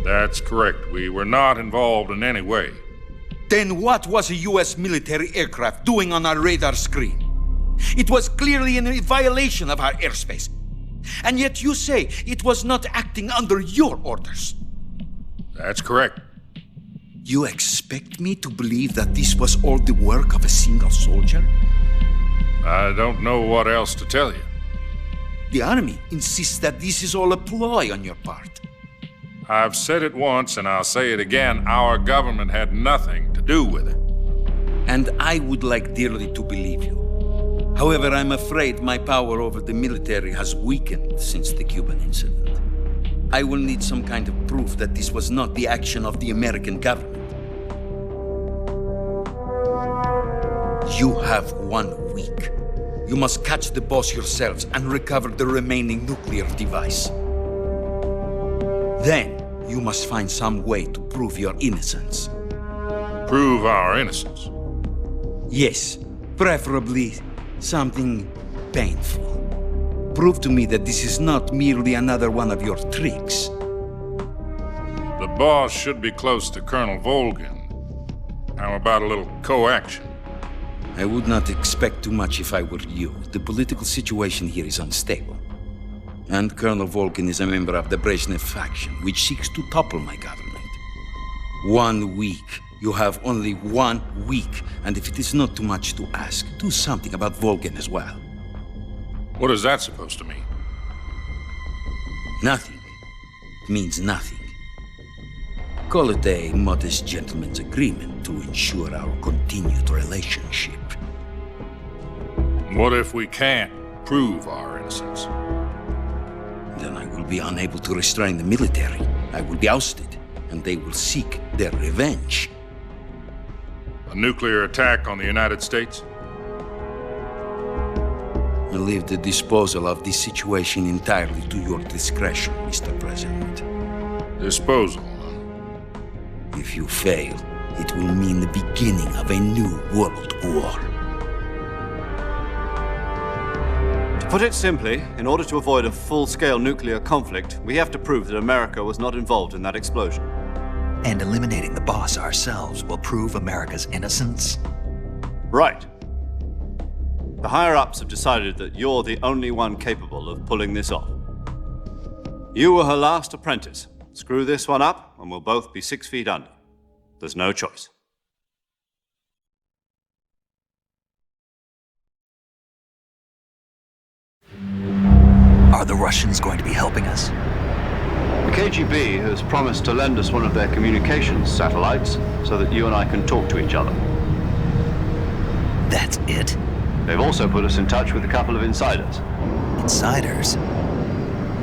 That's correct. We were not involved in any way. Then what was a U.S. military aircraft doing on our radar screen? It was clearly in violation of our airspace. And yet you say it was not acting under your orders. That's correct. You expect me to believe that this was all the work of a single soldier? I don't know what else to tell you. The Army insists that this is all a ploy on your part. I've said it once and I'll say it again. Our government had nothing to do with it. And I would like dearly to believe you. However, I'm afraid my power over the military has weakened since the Cuban incident. I will need some kind of proof that this was not the action of the American government. You have 1 week. You must catch the boss yourselves and recover the remaining nuclear device. Then, you must find some way to prove your innocence. Prove our innocence? Yes, preferably something painful. Prove to me that this is not merely another one of your tricks. The boss should be close to Colonel Volgin. How about a little co-action? I would not expect too much if I were you. The political situation here is unstable. And Colonel Volgin is a member of the Brezhnev faction, which seeks to topple my government. 1 week. You have only 1 week. And if it is not too much to ask, do something about Volgin as well. What is that supposed to mean? Nothing. It means nothing. Call it a modest gentleman's agreement to ensure our continued relationship. What if we can't prove our innocence? Then I will be unable to restrain the military. I will be ousted, and they will seek their revenge. A nuclear attack on the United States? I leave the disposal of this situation entirely to your discretion, Mr. President. Disposal? If you fail, it will mean the beginning of a new world war. To put it simply, in order to avoid a full-scale nuclear conflict, we have to prove that America was not involved in that explosion. And eliminating the boss ourselves will prove America's innocence? Right. The higher-ups have decided that you're the only one capable of pulling this off. You were her last apprentice. Screw this one up, and we'll both be 6 feet under. There's no choice. Are the Russians going to be helping us? The KGB has promised to lend us one of their communications satellites so that you and I can talk to each other. That's it? They've also put us in touch with a couple of insiders. Insiders?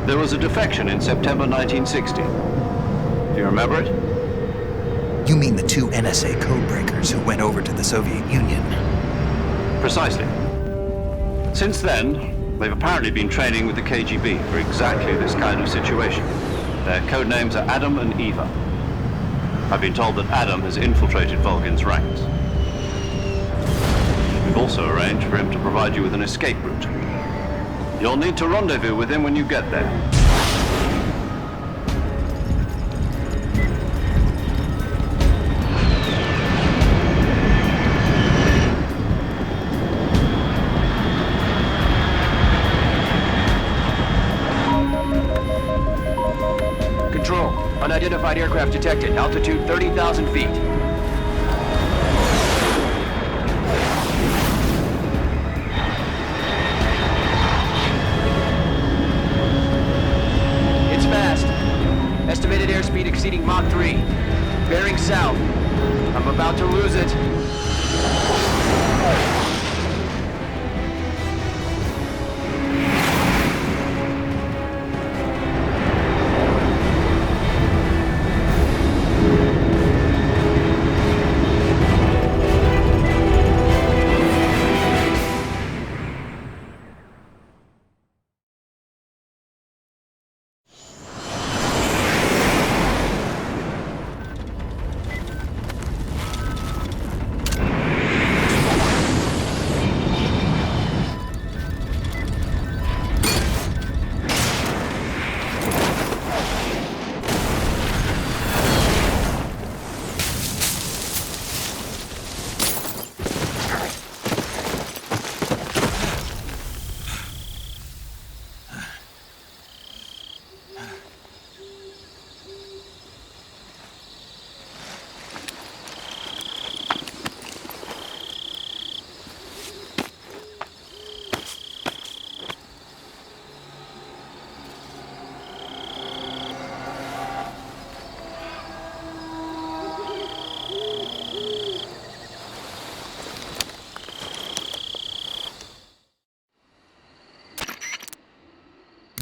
There was a defection in September 1960. Do you remember it? You mean the 2 NSA codebreakers who went over to the Soviet Union? Precisely. Since then, they've apparently been training with the KGB for exactly this kind of situation. Their code names are Adam and Eva. I've been told that Adam has infiltrated Volgin's ranks. We've also arranged for him to provide you with an escape route. You'll need to rendezvous with him when you get there. Control. Unidentified aircraft detected. Altitude 30,000 feet. It's fast. Estimated airspeed exceeding Mach 3. Bearing south. I'm about to lose it.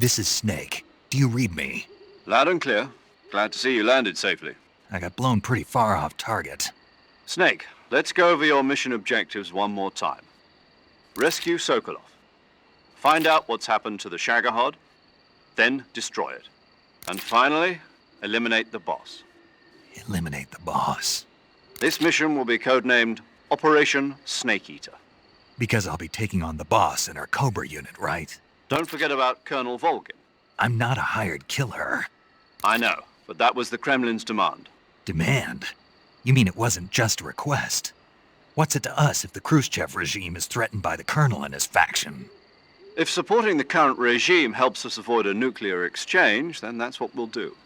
This is Snake. Do you read me? Loud and clear. Glad to see you landed safely. I got blown pretty far off target. Snake, let's go over your mission objectives one more time. Rescue Sokolov. Find out what's happened to the Shagohod, then destroy it. And finally, eliminate the boss. Eliminate the boss. This mission will be codenamed Operation Snake Eater. Because I'll be taking on the boss in our Cobra unit, right? Don't forget about Colonel Volgin. I'm not a hired killer. I know, but that was the Kremlin's demand. Demand? You mean it wasn't just a request? What's it to us if the Khrushchev regime is threatened by the Colonel and his faction? If supporting the current regime helps us avoid a nuclear exchange, then that's what we'll do.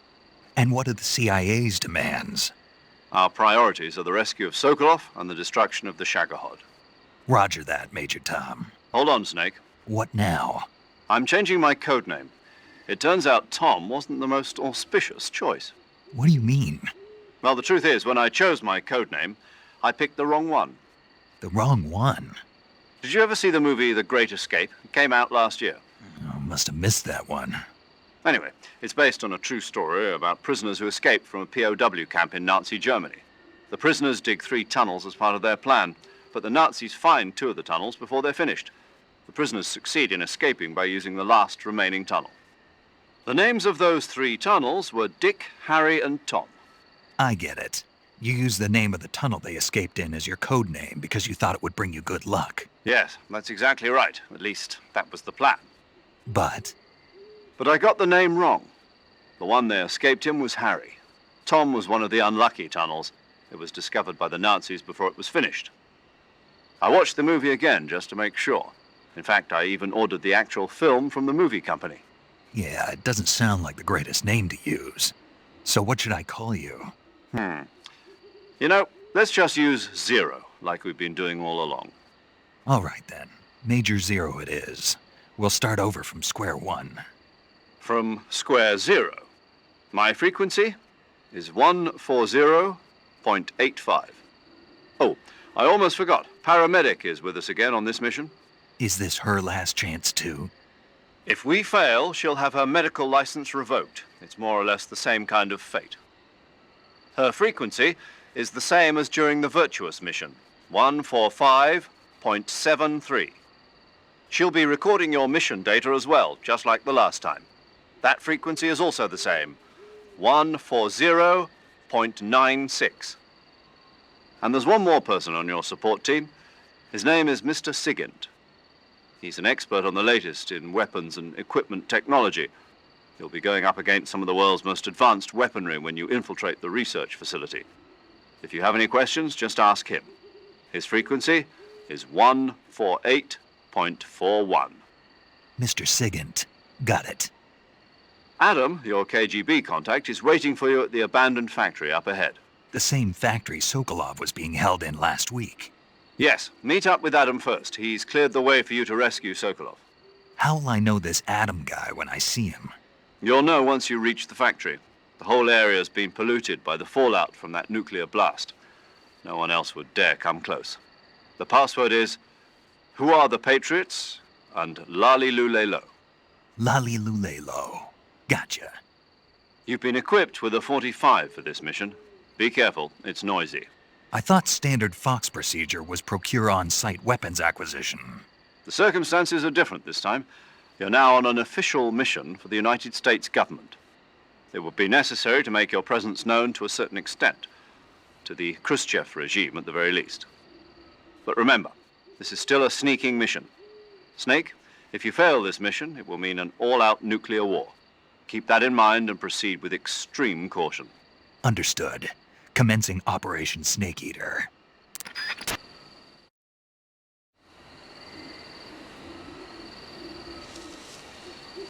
And what are the CIA's demands? Our priorities are the rescue of Sokolov and the destruction of the Shagohod. Roger that, Major Tom. Hold on, Snake. What now? I'm changing my codename. It turns out Tom wasn't the most auspicious choice. What do you mean? Well, the truth is, when I chose my codename, I picked the wrong one. The wrong one? Did you ever see the movie The Great Escape? It came out last year. Oh, must have missed that one. Anyway, it's based on a true story about prisoners who escaped from a POW camp in Nazi Germany. The prisoners dig 3 tunnels as part of their plan, but the Nazis find 2 of the tunnels before they're finished. The prisoners succeed in escaping by using the last remaining tunnel. The names of those 3 tunnels were Dick, Harry, and Tom. I get it. You used the name of the tunnel they escaped in as your code name because you thought it would bring you good luck. Yes, that's exactly right. At least, that was the plan. But I got the name wrong. The one they escaped in was Harry. Tom was one of the unlucky tunnels. It was discovered by the Nazis before it was finished. I watched the movie again just to make sure. In fact, I even ordered the actual film from the movie company. yeah, it doesn't sound like the greatest name to use. So what should I call you? You know, let's just use Zero, like we've been doing all along. All right then. Major Zero it is. We'll start over from square one. From square 0. My frequency is 140.85. Oh, I almost forgot. Paramedic is with us again on this mission. Is this her last chance too? If we fail, she'll have her medical license revoked. It's more or less the same kind of fate. Her frequency is the same as during the Virtuous mission, 145.73. She'll be recording your mission data as well, just like the last time. That frequency is also the same, 140.96. And there's one more person on your support team. His name is Mr. Sigint. He's an expert on the latest in weapons and equipment technology. You'll be going up against some of the world's most advanced weaponry when you infiltrate the research facility. If you have any questions, just ask him. His frequency is 148.41. Mr. Sigint. Got it. Adam, your KGB contact, is waiting for you at the abandoned factory up ahead. The same factory Sokolov was being held in last week. Yes, meet up with Adam first. He's cleared the way for you to rescue Sokolov. How'll I know this Adam guy when I see him? You'll know once you reach the factory. The whole area's been polluted by the fallout from that nuclear blast. No one else would dare come close. The password is, "Who are the Patriots?" and "Lali Lulelo." Lali Lulelo. Gotcha. You've been equipped with a 45 for this mission. Be careful, it's noisy. I thought standard Fox procedure was procure on-site weapons acquisition. The circumstances are different this time. You're now on an official mission for the United States government. It would be necessary to make your presence known to a certain extent, to the Khrushchev regime at the very least. But remember, this is still a sneaking mission. Snake, if you fail this mission, it will mean an all-out nuclear war. Keep that in mind and proceed with extreme caution. Understood. Commencing Operation Snake Eater.